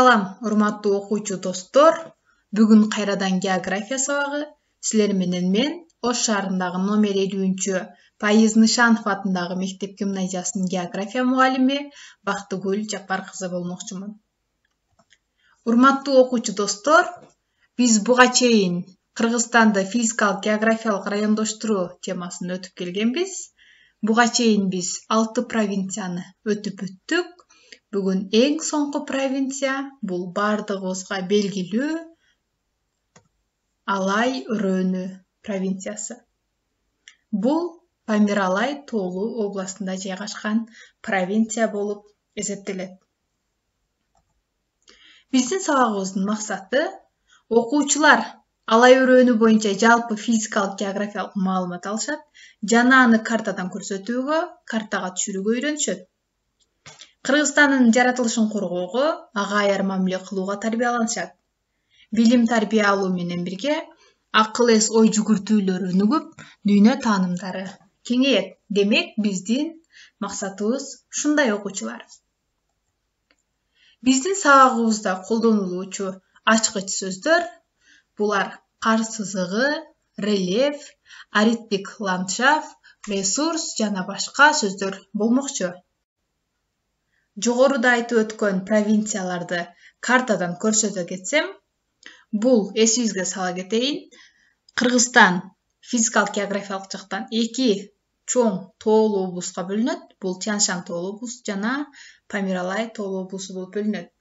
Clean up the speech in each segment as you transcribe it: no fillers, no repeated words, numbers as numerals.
Салам, урматтуу окуучу достор. Бүгүн кайрадан география сабагы. Силер менен мен Ош шаарындагы номер 50-чү Пайыз Нышанов атындагы мектеп гимназиясынын география мугалими Бактыгүл Жапар кызы болмокчумун. Урматтуу окуучу достор, биз буга чейин Кыргызстанды физикалык географиялык райондоштуруу темасын өтүп келгенбиз. Буга чейин биз 6 провинцияны өтүп өттүк. Бүгүн эң соңку провинция бул бардыгыбызга белгилүү Алай Өрөнү провинциясы. Бул Памир-Алай тоолуу областында жайгашкан провинция болуп эсептелет. Биздин сабагыбыздын максаты окуучулар Алай Өрөнү боюнча жалпы физикалык географиялык маалымат алышат жана аны картадан көрсөтүүгө, картага түшүрүүгө үйрөнүшөт. Кыргызстандын жаратылышын коргоого, ага аяр мамиле кылууга тарбияланышат. Билим тарбия алуу менен бирге акыл эс ой жүгүртүүлөр өнүгүп, дүйнө таанымдары кеңейет. Демек, биздин максатыбыз ушундай окуучулар. Биздин сабагыбызда колдонулуучу ачкыч сөздөр булар кар сызыгы, рельеф, ариттик ландшафт, ресурс жана башка сөздөр болмокчу. Жогоруда айтып өткөн провинцияларды картадан көрсөтө кетсем, бул эсибизге сала кетейин. Кыргызстан физикалык географиялык жактан 2 чоң тоолуу облуска бөлүнөт. Бул Тянь-Шань тоолуу облусу жана Памир-Алай тоолуу облусу болуп бөлүнөт.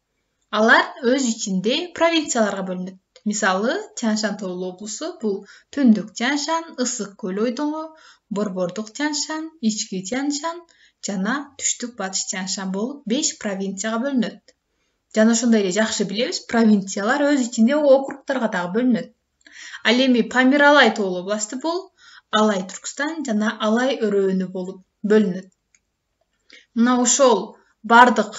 Алар өз ичинде провинцияларга бөлүнөт. Мисалы, Тянь-Шань тоолуу облусу бул Түндүк Тянь-Шань, Ысык көл ойдоңу, Борбордук Тянь-Шань, Ички Тянь-Шань жана Түштүк Батыш Тянь-Шань болуп 5 провинцияга бөлүнөт. Жана ошондой эле жакшы билебиз, провинциялар өз ичинде округтарга дагы бөлүнөт. Ал эми Памир-Алай тоолуу областы бул Алай Түркстан жана Алай Өрөнү болуп бөлүнөт. Мына ошол бардык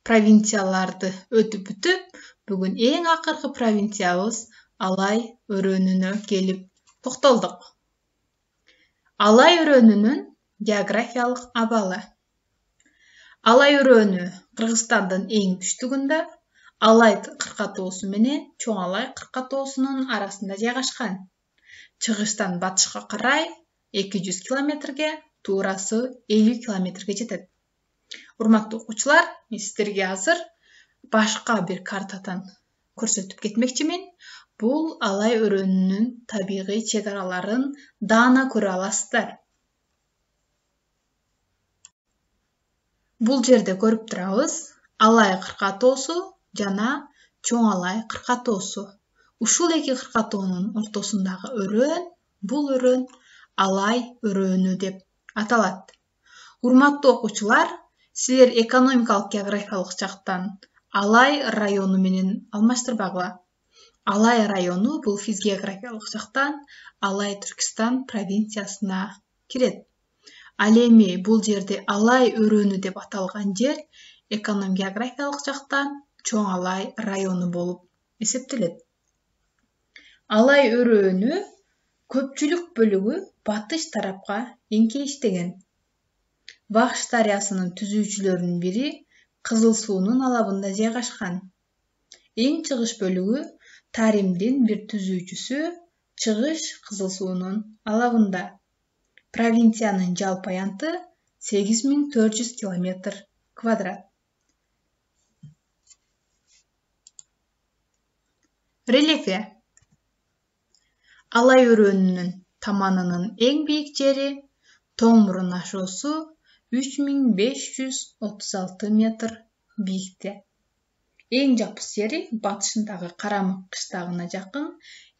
провинцияларды өтүп бүтүп, бүгүн эң акыркы провинциябыз Алай Өрөнүнө келип токтолдук. Алай Өрөнүнүн географиялык абалы. Алай Өрөнү Кыргызстандын эң түштүгүндө Алай кыркатоосу менен Чоң Алай кыркатоосунун арасында жайгашкан. Чыгыштан батышка карай 200 километрге, туурасы 50 километрге жетет. Урматтуу окуучулар, мен сиздерге азыр башка бир картадан көрсөтүп кетмекчимин. Бул Алай Өрөнүнүн табигый чек араларын даана көрө аласыздар. Бул жерде көрүп турабыз Алай кыркатоосу жана Чоң Алай кыркатоосу. Ушул эки кыркатоонун ортосундагы өрөөн, бул өрөөн Алай Өрөнү деп аталат. Урматтуу окуучулар, силер экономикалык географиялык жактан Алай району менен алмаштырбагыла. Алай району бул физгеографиялык жактан Алай Түркстан провинциясына кирет. Ал эми бул жерде Алай Өрөнү деп аталган жер эконом-географиялык жактан Чоң Алай району болуп эсептелет. Алай Өрөнү көпчүлүк бөлүгү батыш тарапка эңкейиштеген. Бакш дарыясынын түзүүчүлөрүнүн бири Кызыл суунун алабында жайгашкан. Эң чыгыш бөлүгү Таримдин бир түзүүчүсү Чыгыш Кызыл суунун алабында. Провинциянын жалпы аянты 8400 километр квадрат. Рельефи. Алай Өрөнүнүн таманынын эң бийик жери Тоң Мурун ашуусу 3536 метр бийикте. Эң жапыс жери батышындагы Карамык кыштагына жакын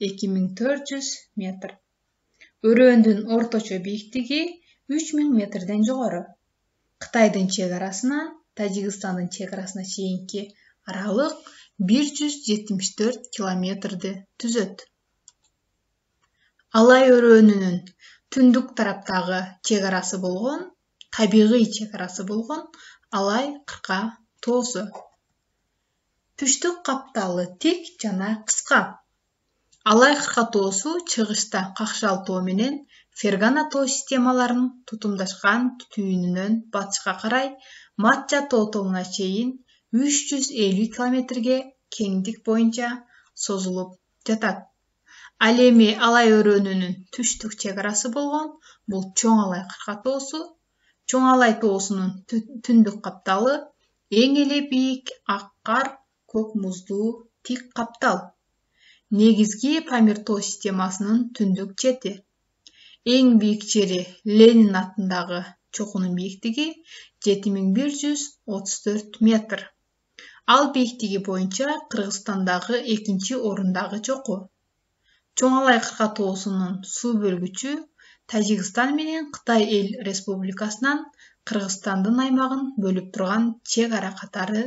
2400 метр. Өрөөндүн орточо бийиктиги 3000 метрден жогору. Кытайдын чек арасынан Тажикстандын чек арасына чейинки аралык 174 километрди түзөт. Алай Өрөнүнүн түндүк тараптагы чек арасы болгон, табигый чек арасы болгон Алай кыркатоосу. Түштүк капталы тик жана кыска. Алай кыркатоосу чыгышта Какшал тоо менен Фергана тоо системаларын тутумдашкан түйүнүнөн батышка карай Матча тоо тобуна чейин 350 километрге кеңдик боюнча созулуп жатат. Ал эми Алай өрөөнүнүн түштүк чек арасы болгон бул Чоң Алай кыркатоосу, Чоң Алай тоосунун түндүк капталы эң эле бийик ак кар, көк муздуу тик каптал. Негизги Памир тоо системасынын түндүк чети. Эң бийик жери Ленин атындагы чокунун бийиктиги 7134 метр. Ал бийиктиги боюнча Кыргызстандагы экинчи орундагы чоку. Чоң Алай кыркатоосунун суу бөлгүчү Тажикстан менен Кытай Эл Республикасынан Кыргызстандын аймагын бөлүп турган чек ара катары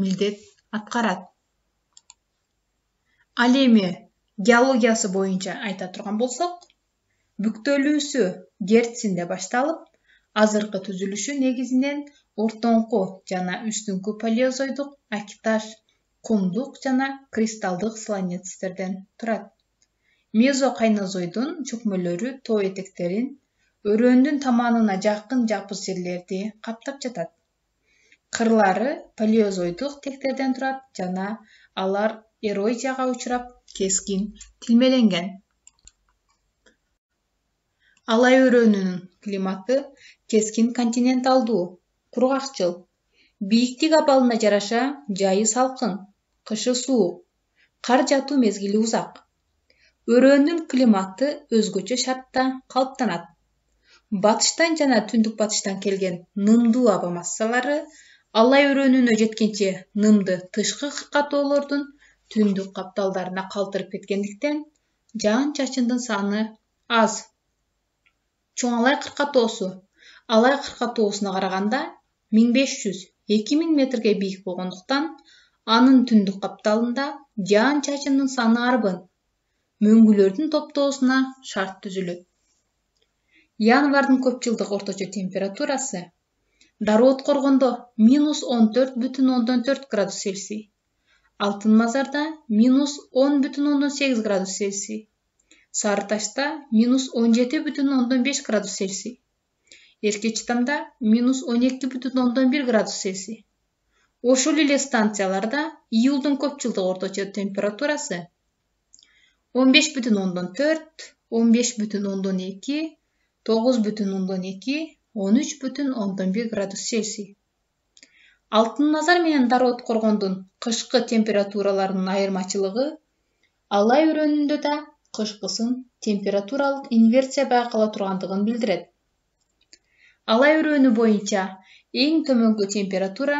милдет аткарат. Ал эми геологиясы боюнча айта турган болсок, бүктөлүүсү Герцинде башталып, азыркы түзүлүшү негизинен ортоңку жана үстүңкү палеозойдук акиташ, кумдук жана кристалдык сланецтерден турат. Мезокайнозойдун чөкмөлөрү тоо этектерин, өрөөндүн таманына жакын жапыс жерлерди каптап жатат. Кырлары палеозойдук тектерден турат жана алар эрозияга учурап кескин тилмеленген. Алай өрөөнүнүн климаты кескин континенталдуу, кургакчыл. Бийиктик абалына жараша жайы салкын, кышы суук, кар жатуу мезгили узак. Өрөөнүн климаты өзгөчө шартта калыптанат. Батыштан жана түндүк батыштан келген нымдуу аба массалары Алай өрөөнүнө жеткенче нымды тышкы кыркатоолордун түндүк капталдарына калтырып кеткендиктен жаан-чачындын саны аз. Чоң Алай кыркатоосу Алай кыркатоосуна караганда 1500–2000 метрге бийик болгондуктан, анын түндүк капталында жаан-чачындын саны арбын, мөңгүлөрдүн топтоосуна шарт түзүлөт. Январдын көпчылдык орточо температурасы Дароо Откоргондо -14,4 градус Цельсий, Алтын Мазарда -10,8 градус Цельсий, Сары Ташта -17,5 градус Цельсий, Эрке Чытамда -12,1 градус Цельсий. Ошол эле станцияларда июлдун көпчылдык орточо температурасы 15,4, 15,2, 9,2, 13,1 градус Цельсий. Алтын Мазар менен Дароо Откоргондун кышкы температураларынын айырмачылыгы Алай өрөөнүндө да кышкысын температуралык инверсия байкала тургандыгын билдирет. Алай өрөөнү боюнча эң төмөнкү температура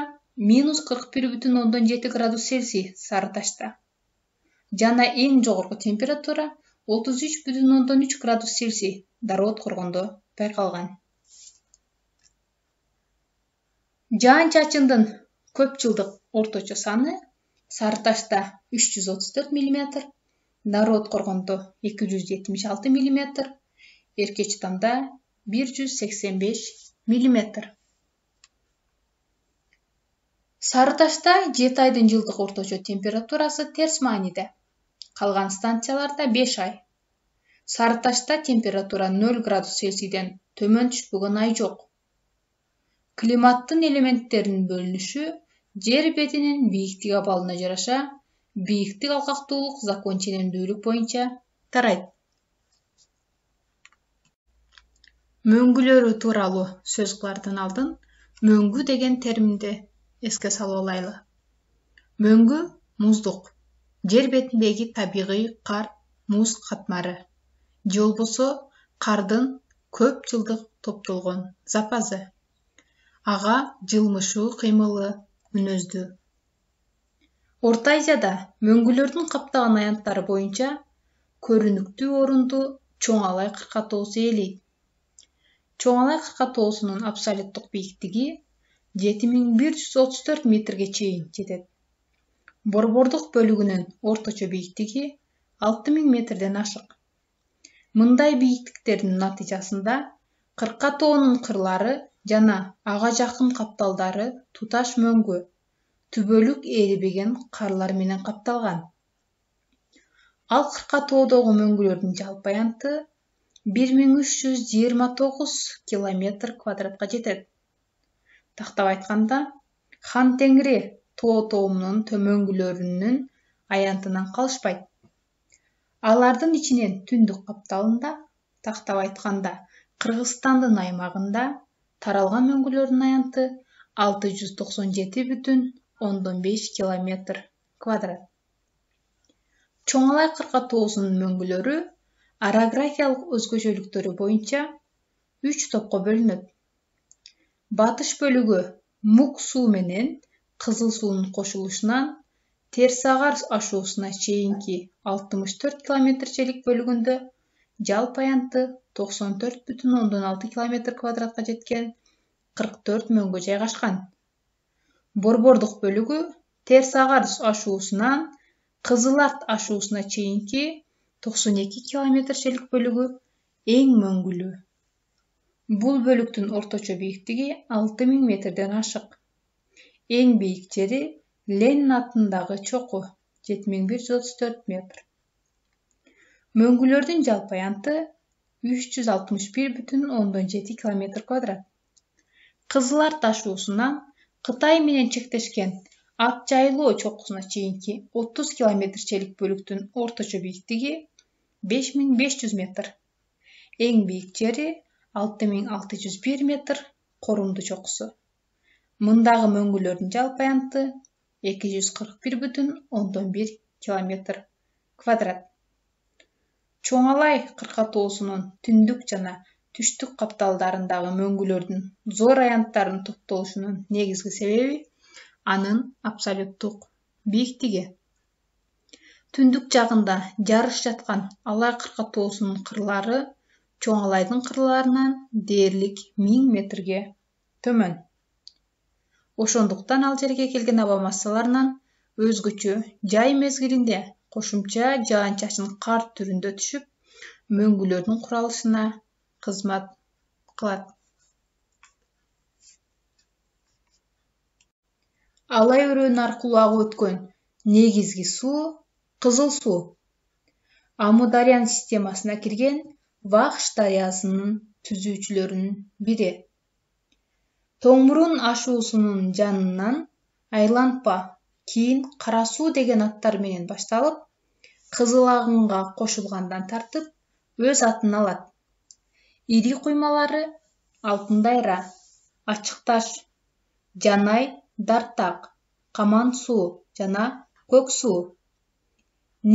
-41,7 градус Цельсий Сары Ташта жана эң жогорку температура 33,3 градус Цельсий Дароо Откоргондо байкалган. Жаан-чачындын көпчылдык орточо саны Сары Ташта 334 мм, Дароо Откоргондо 276 мм, Эрке Чытамда 185 мм. Сары Ташта 7 айдын жылдык орточо температурасы терс мааниде. Калган станцияларда 5 ай. Сары Ташта температура 0 градус Цельсийден төмөн түшпөгөн ай жок. Климаттын элементтеринин бөлүнүшү жер бетинин бийиктик абалына жараша бийиктик алкактуулук закон ченемдүүлүк боюнча тарайт. Мөңгүлөрү тууралуу сөз кылардан алдын мөңгү деген терминди эске салып алайлы. Мөңгү муздук, жер бетиндеги табигый кар, муз катмары, же болбосо кардын көп жылдык топтолгон запазы. Ага жылмышуу, кыймылы мүнөздүү. Орто Азияда мөңгүлөрдүн каптаган аянттары боюнча көрүнүктүү орунду Чоң Алай кыркатоосу ээлейт. Чоң Алай кыркатоосунун абсолюттук бийиктиги 7134 метрге чейин жетет. Борбордук бөлүгүнүн орточо бийиктиги 6000 метрден ашык. Мындай бийиктиктердин натыйжасында кыркатоонун кырлары жана ага жакын капталдары туташ мөңгү, түбөлүк ээрибеген карлар менен капталган. Ал кыркатоодогу мөңгүлөрдүн жалпы аянты 1329 км квадратка жетет. Тактап айтканда, Хан Теңири тоо тоомунун төмөнгүлөрүнүн аянтынан калышпайт. Алардын ичинен түндүк капталында, тактап айтканда, Кыргызстандын аймагында таралган мөңгүлөрдүн аянты 697,5 километр квадрат. Чоңалай кыркатоосунун мөңгүлөрү орографиялык өзгөчөлүктөрү боюнча 3 топко бөлүнөт. Батыш бөлүгү Мук суу менен Кызыл суунун кошулушунан Терсагар ашуусуна чейинки 64 километрчелик бөлүгүндө жалпы аянты 94,6 километр квадратка жеткен 44 мөңгү жайгашкан. Борбордук бөлүгү Терсагар ашуусунан Кызыларт ашуусуна чейинки 92 километрчелик бөлүгү эң мөңгүлүү. Бул бөлүктүн орточо бийиктиги 6000 метрден ашык. Эң бийик жери Ленин атындагы чоку 7134 метр. Мөңгүлөрдүн жалпы аянты 361,7 километр квадрат. Кызыларт ашуусунан Кытай менен чектешкен Ак Жайлоо чокусуна чейинки 30 километрчелик бөлүктүн орточо бийиктиги 5500 метр. Эң бийик жери 6601 метр Корумду чокусу. Мындагы мөңгүлөрдүн жалпы аянты 241,1 километр квадрат. Чоңалай кыркатоосунун түндүк жана түштүк капталдарындагы мөңгүлөрдүн зор аянттарын топтолушунун негизги себеби анын абсолюттук бийиктиги. Түндүк жагында жарыш жаткан Алай кыркатоосунун кырлары Чоңалайдын кырларынан дээрлик 1000 метрге төмөн. Ошондуктан ал жерге келген аба массаларынан өзгөчө жай мезгилинде кошумча жаан-чачын кар түрүндө түшүп, мөңгүлөрдүн куралышына кызмат кылат. Алай өрөөнү аркылуу агып өткөн негизги суу Кызыл суу. Амударян системасына кирген Вахш дарыясынын түзүүчүлөрүнүн бири. Тоңмурун ашуусунун жанынан Айланпа, кийин Кара суу деген аттар менен башталып, Кызыл агынга кошулгандан тартып өз атын алат. Ири куймалары Алтын Дайра, Ачык Таш, Жанай, Дартак, Каман суу жана Көк суу.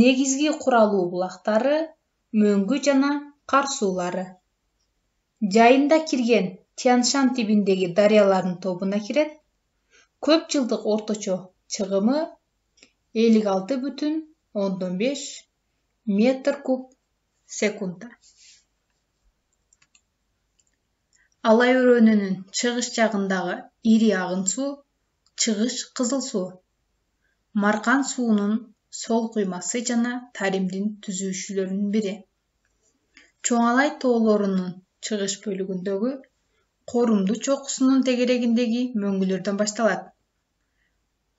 Негизги куралуу булактары Мөңгү жана Кар суулары. Жайында кирген Тянь-Шань тибиндеги дарыялардын тобуна кирет. Көп жылдык орточо чыгымы 56,5 метр куб секундда. Алай өрөөнүнүн чыгыш жагындагы ири агын суу Чыгыш Кызыл суу. Маркан суунун сол куймасы жана Таримдин түзүүчүлөрүнүн бири. Чоңалай тоолорунун чыгыш бөлүгүндөгү Корумду чокусунун тегерегиндеги мөңгүлөрдөн башталат.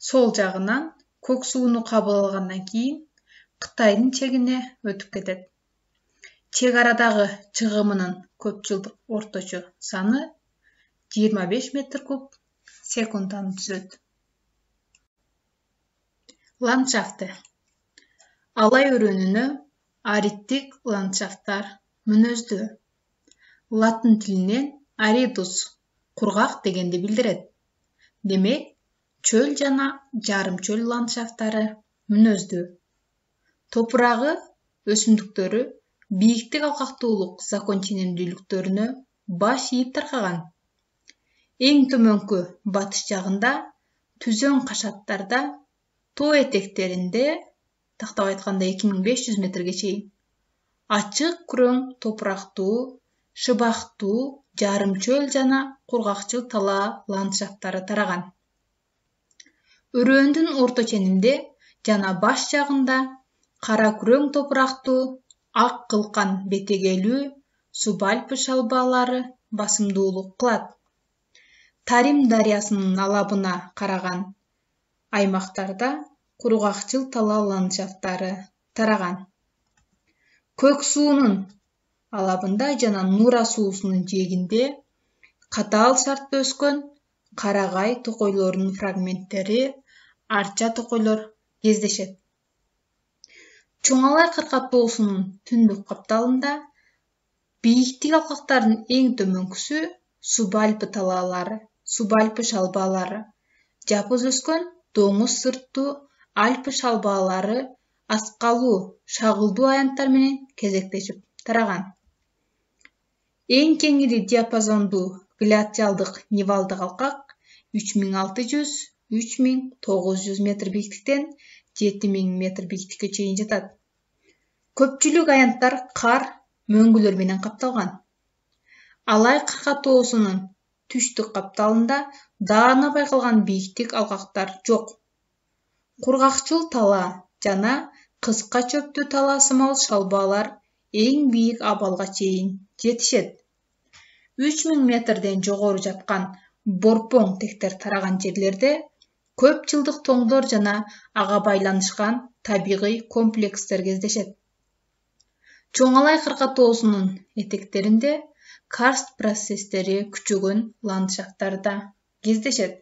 Сол жагынан Көк сууну кабыл алгандан кийин Кытайдын чегине өтүп кетет. Чек арадагы чыгымынын көп жылдык орточо саны 25 метр куб секунданы түзөт. Ландшафты. Алай өрөөнүнө аридтик ландшафттар мүнөздүү. Латын тилинен аридус кургак дегенди билдирет. Демек, чөл жана жарым чөл ландшафттары мүнөздүү. Топурагы, өсүмдүктөрү бийиктик алкактуулук закон ченемдүүлүктөрүнө баш ийип таркаган. Эң төмөнкү батыш жагында түзөн кашаттарда, тоо этектеринде, тактап айтканда 2500 метрге чейин, ачык күрөң топурактуу, шыбактуу, жарым чөл жана кургакчыл талаа ландшафттары тараган. Өрөөндүн орто ченинде жана баш жагында кара күрөң топурактуу, ак кылкан бетегелүү субальпы шалбаалары басымдуулук кылат. Тарим дарыясынын алабына караган аймактарда кургакчыл талаа ландшафттары тараган. Көк суунун алабында жана Нура суусунун жээгинде катаал шартта өскөн карагай токойлорунун фрагменттери арча токойлор кездешет. Чоңалай кыркатоосунун түндүк капталында бийиктик алкактардын эң төмөнкүсү субальпы талаалары, субальпы шалбаалары, жапыз өскөн доңуз сырттуу Альпы шалбаалары аскалуу, шагылдуу аянттар менен кезектешип тараган. Эң кеңири диапазондуу глициалдык нивалдык алкак 3600–3900 метр бийиктиктен 7000 метр бийиктикке чейин жатат. Көпчүлүк аянттар кар, мөңгүлөр менен капталган. Алай кыркатоосунун түштүк капталында даана байкалган бийиктик алкактар жок. Кургакчыл талаа жана кыска чөптүү талаа сымал шалбаалар эң бийик абалга чейин жетишет. 3000 метрден жогору жаткан борпоң тектер тараган жерлерде көп жылдык тоңдор жана ага байланышкан табигый комплекстер кездешет. Чоңалай кыркатоосунун этектеринде карст процесстери күчөгөн ландшафттарда кездешет.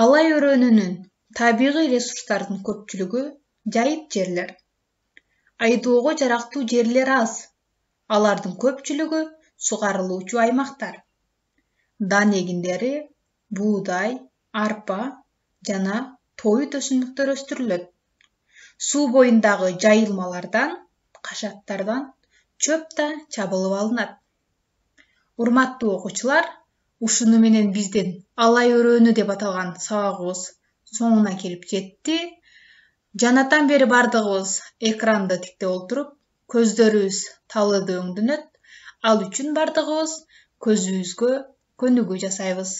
Алай өрөөнүнүн табигый ресурстардын көпчүлүгү жайыт жерлер. Айдоого жарактуу жерлер аз. Алардын көпчүлүгү сугарылуучу аймактар. Дан эгиндери, буудай, арпа жана тоют өсүмдүктөр өстүрүлөт. Суу боюндагы жайылмалардан, кашаттардан чөп да чабылып алынат. Урматтуу окуучулар, ушуну менен биздин алай өрөөнү деп аталган сабагыбыз соңуна келип жетти. Жанатан бери бардыгыбыз экранды тиктеп олтуруп, көздөрүбүз талыды өңдөнөт. Ал үчүн бардыгыбыз көзүбүзгө көнүгүү жасайбыз.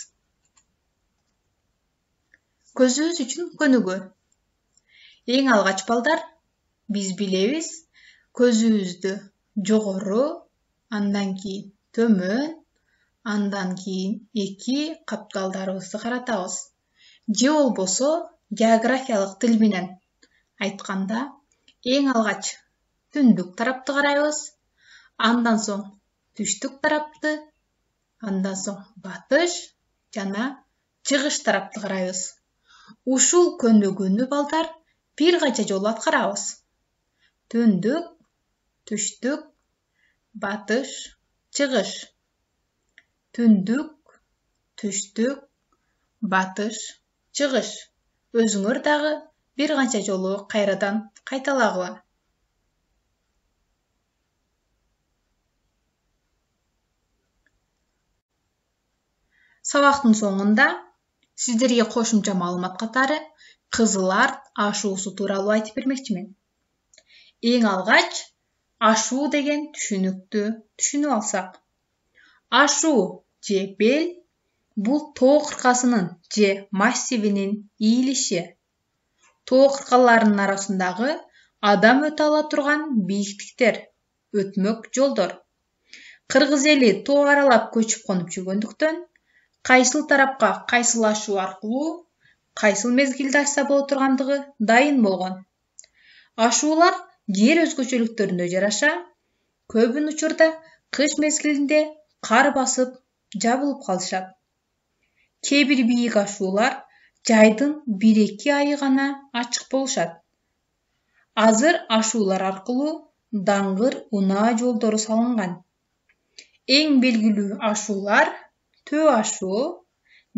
Көзүбүз үчүн көнүгүү. Эң алгач балдар, биз билебиз, көзүбүздү жогору, андан кийин төмөн, андан кийин эки капталдарыбызды каратабыз. Же болбосо географиялык тил менен айтканда, эң алгач түндүк тарапты карайбыз, андан соң түштүк тарапты, андан соң батыш жана чыгыш тарапты карайбыз. Ушул көнүгүүнү балдар бир канча жолу аткарабыз. Түндүк, түштүк, батыш, чыгыш. Түндүк, түштүк, батыш, чыгыш. Өзүңөр дагы бир канча жолу кайрадан кайталагыла. Сабактын соңунда сиздерге кошумча маалымат катары Кызыл Арт ашуусу тууралуу айтып бермекчимин. Эң алгач ашуу деген түшүнүктү түшүнүп алсак. Ашуу же бел бул тоо кыркасынын же массивинин ийилиши. Тоо кыркаларынын арасындагы адам өтө ала турган бийиктиктер, өтмөк жолдор. Кыргыз эли тоо аралап көчүп конуп жүргөндүктөн, кайсыл тарапка кайсыл ашуу аркылуу, кайсыл мезгилде ашса боло тургандыгы дайын болгон. Ашуулар жер өзгөчөлүктөрүнө жараша, көбүн учурда кыш мезгилинде кар басып, жабылып калышат. Кээ бир бийик ашуулар жайдын 1-2 айы гана ачык болушат. Азыр ашуулар аркылуу даңгыр унаа жолдору салынган. Эң белгилүү ашуулар Төө ашуу,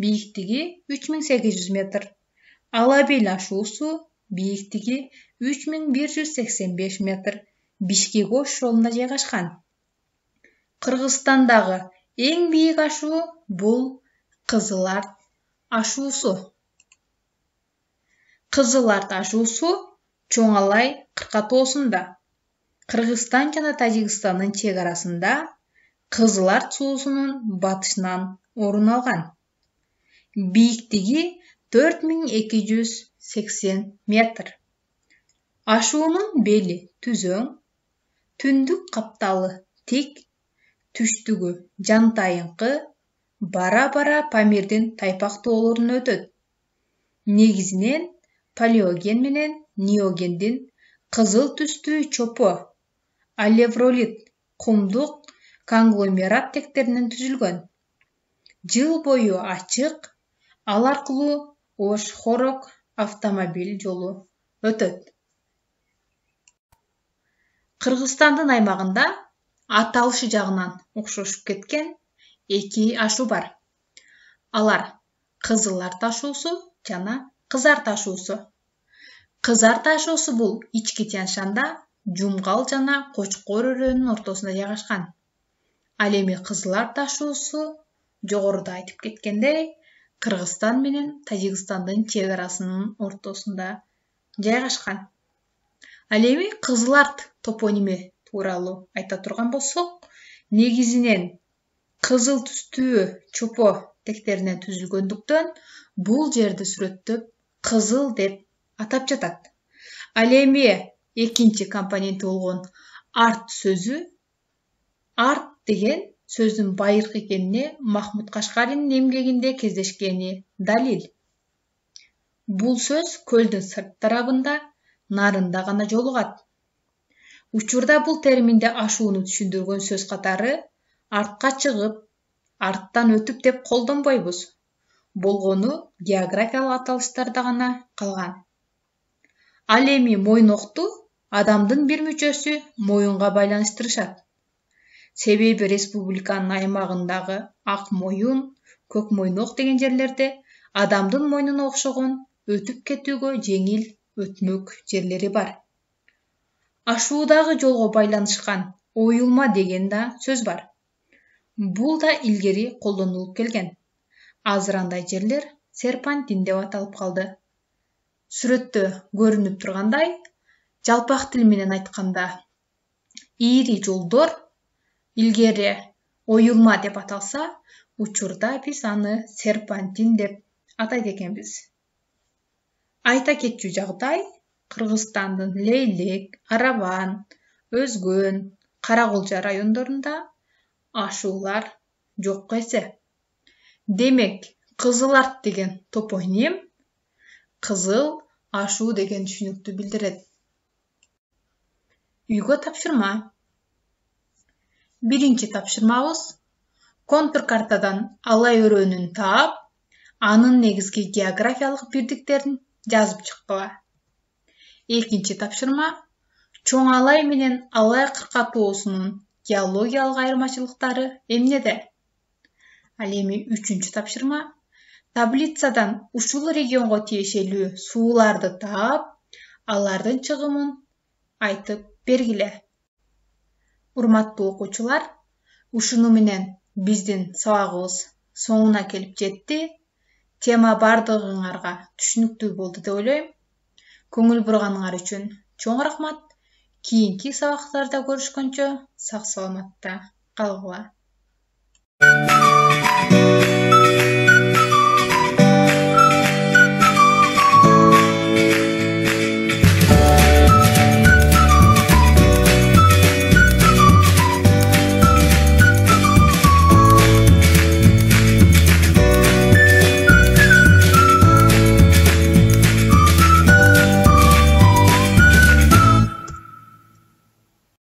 бийиктиги 3800 метр. Алабел ашуусу, бийиктиги 3185 метр. Бишкек Ош жолунда жайгашкан. Кыргызстандагы эң бийик ашуу бул Кызыл Арт ашуусу. Кызыл Арт ашуусу Чоңалай кыркатоосунда, Кыргызстан жана Тажикстандын чек арасында Кызыл Арт суусунун батышынан орун алган. Бийиктиги 4280 метр. Ашуунун бели түзөң, түндүк капталы тик, түштүгү жантайыңкы, бара-бара Памирдин тайпак тоолорун өтөт. Негизинен палеоген менен неогендин кызыл түстүү чопо, алевролит, кумдук конгломерат тектеринен түзүлгөн. Жыл бою ачык, ал аркылуу Ош-Хорог автомобиль жолу өтөт. Кыргызстандын аймагында аталышы жагынан окшошуп кеткен эки ашуу бар. Алар кызылар ташуусу жана кызар ташуусу. Кызар ташуусу бул ички Тянь-Шанда Жумгал жана Кочкор өрөөнүнүн ортосунда жайгашкан. Ал эми кызылар ташуусу жогоруда айтып кеткендей Кыргызстан менен Тажикстандын чек арасынын ортосунда жайгашкан. Ал эми Кызыларт топоними тууралуу айта турган болсок, негизинен кызыл түстүү чопо тектеринен түзүлгөндүктөн бул жерди сүрөттөп кызыл деп атап жатат. Ал эми экинчи компоненти болгон арт сөзү, арт деген сөздүн байыркы экенине Махмуд Кашкаринин эмгегинде кездешкени далил. Бул сөз көлдүн сырт тарабында, нарында гана жолугат. Учурда бул терминде ашууну түшүндүргөн сөз катары артка чыгып, арттан өтүп деп колдонбойбуз. Болгону географиялык аталыштарда гана калган. Ал эми мойнокту адамдын бир мүчөсү моюнга байланыштырышат. Себеби республиканын аймагындагы ак моюн, көк мойнок деген жерлерде адамдын мойнуна окшогон өтүп кетүүгө жеңил өтмөк жерлери бар. Ашуудагы жолго байланышкан оюлма деген да сөз бар. Бул да илгери колдонулуп келген. Азыр андай жерлер серпантин деп аталып калды. Сүрөттө көрүнүп тургандай, жалпак тил менен айтканда ири жолдор илгери оюлма деп аталса, учурда биз аны серпантин деп атайт экенбиз. Айта кетчү жагдай, Кыргызстандын Лейлек, Араван, Өзгөн, Каракулча райондорунда ашуулар жокко эсе. Демек, Кызыларт деген топоним кызыл ашуу деген түшүнүктү билдирет. Үйгө тапшырма. Биринчи тапшырмабыз контур картадан алай өрөөнүн таап, анын негизги географиялык бирдиктерин жазып чыккыла. Экинчи тапшырма чоң алай менен алай кыркатоосунун геологиялык айырмачылыктары эмнеде? Ал эми үчүнчү тапшырма таблицадан ушул регионго тиешелүү сууларды таап, алардын чыгымын айтып бергиле. Урматтуу окуучулар, ушуну менен биздин сабагыбыз соңуна келип жетти. Тема бардыгыңарга түшүнүктүү болду деп ойлойм. Көңүл бурганыңар үчүн чоң рахмат. Кийинки сабактарда көрүшкөнчө сак саламатта калгыла.